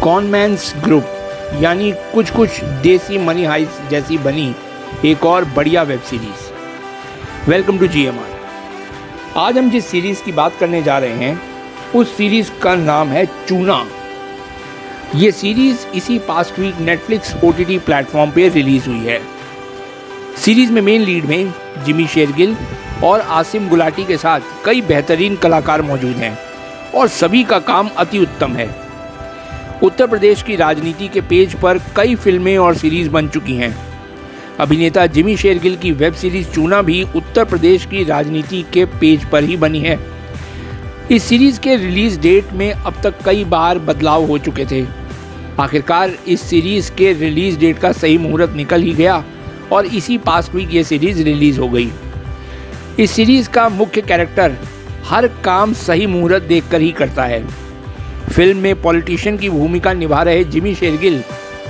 कॉनमैन्स group यानी कुछ कुछ देसी मनी हाइस्ट जैसी बनी एक और बढ़िया web series. Welcome to GMR। आज हम जिस सीरीज़ की बात करने जा रहे हैं उस सीरीज़ का नाम है चूना। ये सीरीज़ इसी past week Netflix OTT platform पे रिलीज़ हुई है। सीरीज़ में मेन लीड में जिमी शेरगिल और आसिम गुलाटी के साथ कई बेहतरीन कलाकार मौजूद हैं और सभी का काम अति उत्तम है। उत्तर प्रदेश की राजनीति के पेज पर कई फिल्में और सीरीज़ बन चुकी हैं। अभिनेता जिमी शेरगिल की वेब सीरीज़ चूना भी उत्तर प्रदेश की राजनीति के पेज पर ही बनी है। इस सीरीज़ के रिलीज़ डेट में अब तक कई बार बदलाव हो चुके थे। आखिरकार इस सीरीज़ के रिलीज़ डेट का सही मुहूर्त निकल ही गया और इसी पास्ट वीक ये सीरीज़ रिलीज़ हो गई। इस सीरीज़ का मुख्य कैरेक्टर हर काम सही मुहूर्त देखकर ही करता है। फिल्म में पॉलिटिशियन की भूमिका निभा रहे जिमी शेरगिल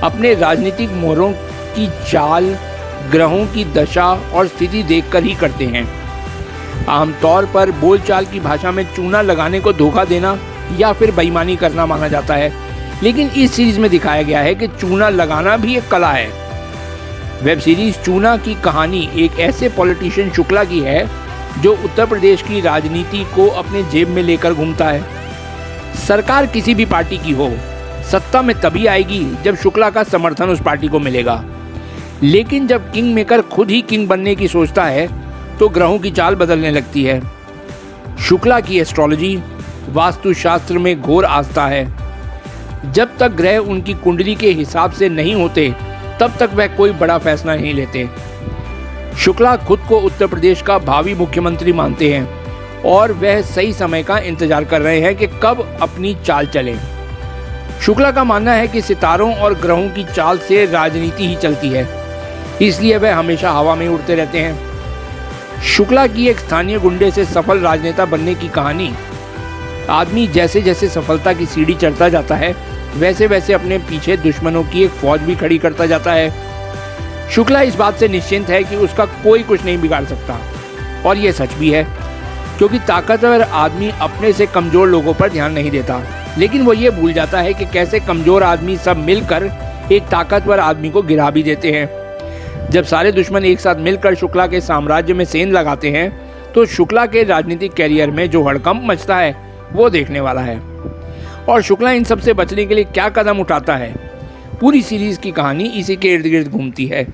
अपने राजनीतिक मोहरों की चाल, ग्रहों की दशा और स्थिति देखकर ही करते हैं। आमतौर पर बोलचाल की भाषा में चूना लगाने को धोखा देना या फिर बेईमानी करना माना जाता है, लेकिन इस सीरीज में दिखाया गया है कि चूना लगाना भी एक कला है। वेब सीरीज चूना की कहानी एक ऐसे पॉलिटिशियन शुक्ला की है जो उत्तर प्रदेश की राजनीति को अपने जेब में लेकर घूमता है। सरकार किसी भी पार्टी की हो, सत्ता में तभी आएगी जब शुक्ला का समर्थन उस पार्टी को मिलेगा। लेकिन जब किंग मेकर खुद ही किंग बनने की सोचता है तो ग्रहों की चाल बदलने लगती है। शुक्ला की एस्ट्रोलॉजी वास्तुशास्त्र में घोर आस्था है। जब तक ग्रह उनकी कुंडली के हिसाब से नहीं होते तब तक वह कोई बड़ा फैसला नहीं लेते। शुक्ला खुद को उत्तर प्रदेश का भावी मुख्यमंत्री मानते हैं और वह सही समय का इंतजार कर रहे हैं कि कब अपनी चाल चले। शुक्ला का मानना है कि सितारों और ग्रहों की चाल से राजनीति ही चलती है, इसलिए वह हमेशा हवा में उड़ते रहते हैं। शुक्ला की एक स्थानीय गुंडे से सफल राजनेता बनने की कहानी। आदमी जैसे जैसे सफलता की सीढ़ी चढ़ता जाता है वैसे वैसे अपने पीछे दुश्मनों की एक फौज भी खड़ी करता जाता है। शुक्ला इस बात से निश्चिंत है कि उसका कोई कुछ नहीं बिगाड़ सकता, और यह सच भी है, क्योंकि ताकतवर आदमी अपने से कमज़ोर लोगों पर ध्यान नहीं देता, लेकिन वो ये भूल जाता है कि कैसे कमज़ोर आदमी सब मिलकर एक ताकतवर आदमी को गिरा भी देते हैं। जब सारे दुश्मन एक साथ मिलकर शुक्ला के साम्राज्य में सेंध लगाते हैं तो शुक्ला के राजनीतिक कैरियर में जो हड़कंप मचता है वो देखने वाला है। और शुक्ला इन सब से बचने के लिए क्या कदम उठाता है, पूरी सीरीज़ की कहानी इसी के इर्द गिर्द घूमती है।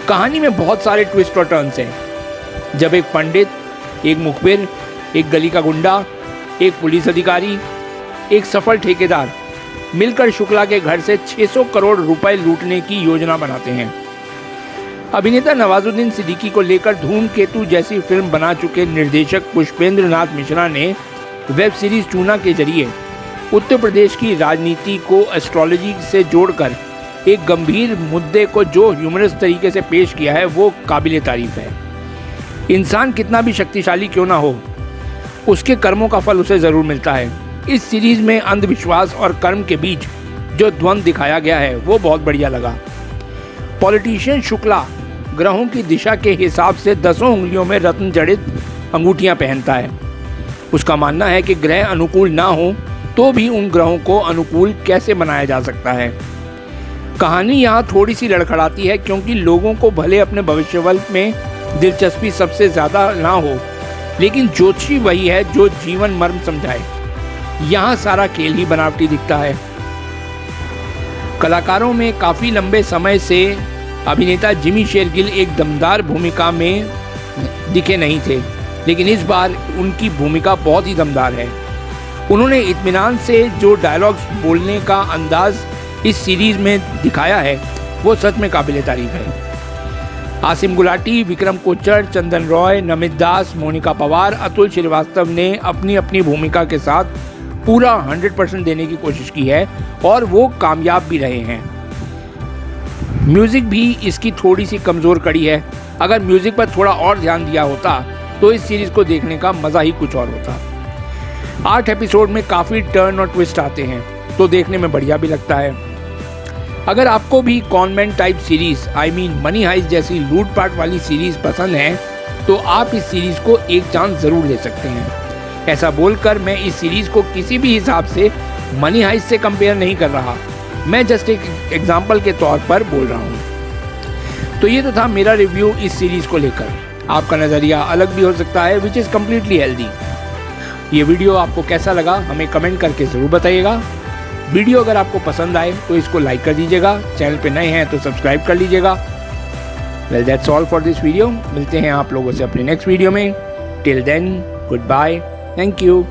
कहानी में बहुत सारे ट्विस्ट और टर्न्स हैं। जब एक पंडित, एक मुखबिर, एक गली का गुंडा, एक पुलिस अधिकारी, एक सफल ठेकेदार मिलकर शुक्ला के घर से 600 करोड़ रुपए लूटने की योजना बनाते हैं। अभिनेता नवाजुद्दीन सिद्दीकी को लेकर धूमकेतु जैसी फिल्म बना चुके निर्देशक पुष्पेंद्र नाथ मिश्रा ने वेब सीरीज चूना के जरिए उत्तर प्रदेश की राजनीति को एस्ट्रोलॉजी से जोड़कर एक गंभीर मुद्दे को जो ह्यूमरस तरीके से पेश किया है वो काबिले तारीफ है। इंसान कितना भी शक्तिशाली क्यों ना हो, उसके कर्मों का फल उसे ज़रूर मिलता है। इस सीरीज़ में अंधविश्वास और कर्म के बीच जो द्वंद्व दिखाया गया है वो बहुत बढ़िया लगा। पॉलिटिशियन शुक्ला ग्रहों की दिशा के हिसाब से 10 उंगलियों में रत्न जड़ित अंगूठियां पहनता है। उसका मानना है कि ग्रह अनुकूल ना हो तो भी उन ग्रहों को अनुकूल कैसे बनाया जा सकता है। कहानी यहाँ थोड़ी सी लड़खड़ाती है, क्योंकि लोगों को भले अपने भविष्यवाणी में दिलचस्पी सबसे ज़्यादा ना हो, लेकिन ज्योतिषी वही है जो जीवन मर्म समझाए। यहाँ सारा खेल ही बनावटी दिखता है। कलाकारों में काफ़ी लंबे समय से अभिनेता जिमी शेरगिल एक दमदार भूमिका में दिखे नहीं थे, लेकिन इस बार उनकी भूमिका बहुत ही दमदार है। उन्होंने इत्मीनान से जो डायलॉग्स बोलने का अंदाज इस सीरीज़ में दिखाया है वो सच में काबिले तारीफ है। आसिम गुलाटी, विक्रम कोच्चर, चंदन रॉय, नमित दास, मोनिका पवार, अतुल श्रीवास्तव ने अपनी अपनी भूमिका के साथ पूरा 100% देने की कोशिश की है और वो कामयाब भी रहे हैं। म्यूज़िक भी इसकी थोड़ी सी कमज़ोर कड़ी है। अगर म्यूज़िक पर थोड़ा और ध्यान दिया होता तो इस सीरीज़ को देखने का मज़ा ही कुछ और होता। 8 एपिसोड में काफ़ी टर्न और ट्विस्ट आते हैं तो देखने में बढ़िया भी लगता है। अगर आपको भी conman type series money heist जैसी लूटपाट वाली सीरीज़ पसंद है तो आप इस सीरीज़ को एक चांस ज़रूर ले सकते हैं। ऐसा बोलकर मैं इस सीरीज़ को किसी भी हिसाब से मनी हाइस्ट से कंपेयर नहीं कर रहा, मैं जस्ट एक एग्जाम्पल के तौर पर बोल रहा हूँ। तो ये तो था मेरा रिव्यू इस सीरीज़ को लेकर। आपका नज़रिया अलग भी हो सकता है, विच इज़ कम्प्लीटली हेल्दी। ये वीडियो आपको कैसा लगा हमें कमेंट करके ज़रूर बताइएगा। वीडियो अगर आपको पसंद आए तो इसको लाइक कर दीजिएगा, चैनल पे नए हैं तो सब्सक्राइब कर लीजिएगा। Well that's all for this video. मिलते हैं आप लोगों से अपने नेक्स्ट वीडियो में। Till then goodbye, thank you.